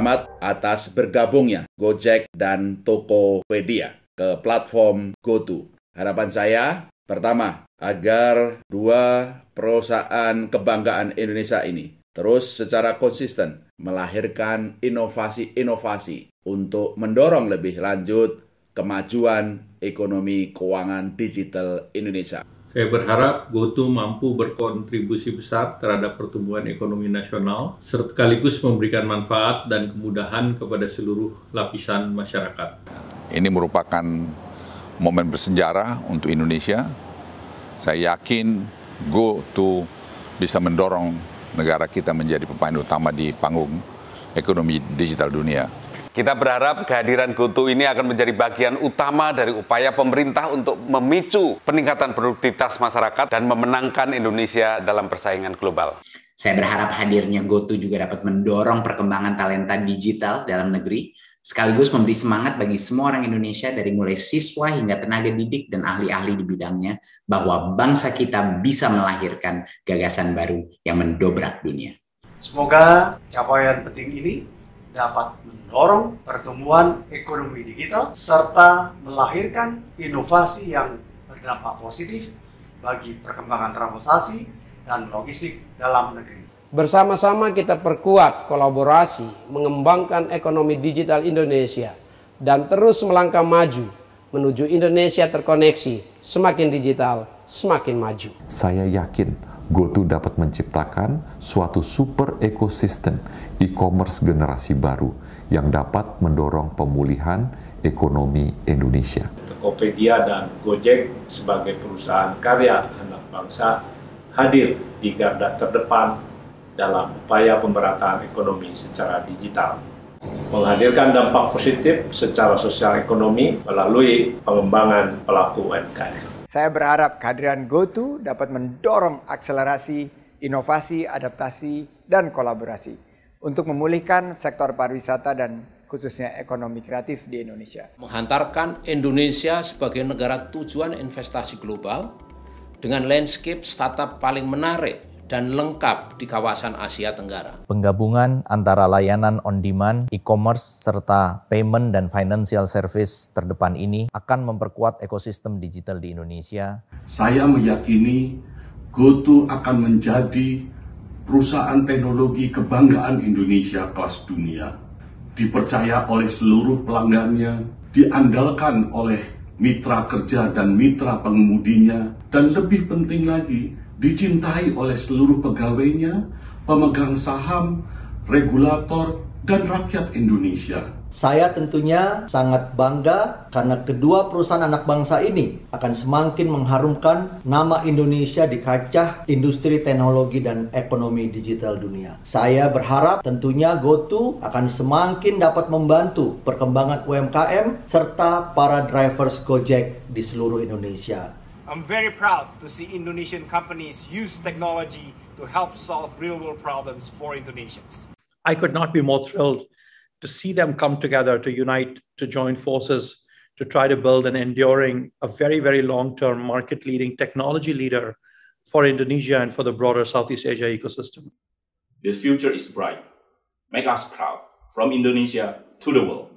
selamat atas bergabungnya Gojek dan Tokopedia ke platform GoTo. Harapan saya, pertama, agar dua perusahaan kebanggaan Indonesia ini terus secara konsisten melahirkan inovasi-inovasi untuk mendorong lebih lanjut kemajuan ekonomi keuangan digital Indonesia. Saya berharap GoTo mampu berkontribusi besar terhadap pertumbuhan ekonomi nasional, sekaligus memberikan manfaat dan kemudahan kepada seluruh lapisan masyarakat. Ini merupakan momen bersejarah untuk Indonesia. Saya yakin GoTo bisa mendorong negara kita menjadi pemain utama di panggung ekonomi digital dunia. Kita berharap kehadiran GoTo ini akan menjadi bagian utama dari upaya pemerintah untuk memicu peningkatan produktivitas masyarakat dan memenangkan Indonesia dalam persaingan global. Saya berharap hadirnya GoTo juga dapat mendorong perkembangan talenta digital dalam negeri, sekaligus memberi semangat bagi semua orang Indonesia dari mulai siswa hingga tenaga didik dan ahli-ahli di bidangnya, bahwa bangsa kita bisa melahirkan gagasan baru yang mendobrak dunia. Semoga capaian penting ini dapat mendorong pertumbuhan ekonomi digital serta melahirkan inovasi yang berdampak positif bagi perkembangan transportasi dan logistik dalam negeri. Bersama-sama kita perkuat kolaborasi mengembangkan ekonomi digital Indonesia dan terus melangkah maju menuju Indonesia terkoneksi, semakin digital, semakin maju. Saya yakin GoTo dapat menciptakan suatu super ekosistem e-commerce generasi baru yang dapat mendorong pemulihan ekonomi Indonesia. Tokopedia dan Gojek sebagai perusahaan karya anak bangsa hadir di garda terdepan dalam upaya pemerataan ekonomi secara digital, menghadirkan dampak positif secara sosial ekonomi melalui pengembangan pelaku UMKM. Saya berharap kehadiran GoTo dapat mendorong akselerasi, inovasi, adaptasi, dan kolaborasi untuk memulihkan sektor pariwisata dan khususnya ekonomi kreatif di Indonesia. Menghantarkan Indonesia sebagai negara tujuan investasi global dengan landscape startup paling menarik dan lengkap di kawasan Asia Tenggara. Penggabungan antara layanan on-demand, e-commerce, serta payment dan financial service terdepan ini akan memperkuat ekosistem digital di Indonesia. Saya meyakini GoTo akan menjadi perusahaan teknologi kebanggaan Indonesia kelas dunia. Dipercaya oleh seluruh pelanggannya, diandalkan oleh mitra kerja dan mitra pengemudinya, dan lebih penting lagi, dicintai oleh seluruh pegawainya, pemegang saham, regulator, dan rakyat Indonesia. Saya tentunya sangat bangga karena kedua perusahaan anak bangsa ini akan semakin mengharumkan nama Indonesia di kancah industri teknologi dan ekonomi digital dunia. Saya berharap tentunya GoTo akan semakin dapat membantu perkembangan UMKM serta para drivers Gojek di seluruh Indonesia. I'm very proud to see Indonesian companies use technology to help solve real-world problems for Indonesians. I could not be more thrilled to see them come together, to unite, to join forces, to try to build an enduring, a very, very long-term market-leading technology leader for Indonesia and for the broader Southeast Asia ecosystem. The future is bright. Make us proud, from Indonesia to the world.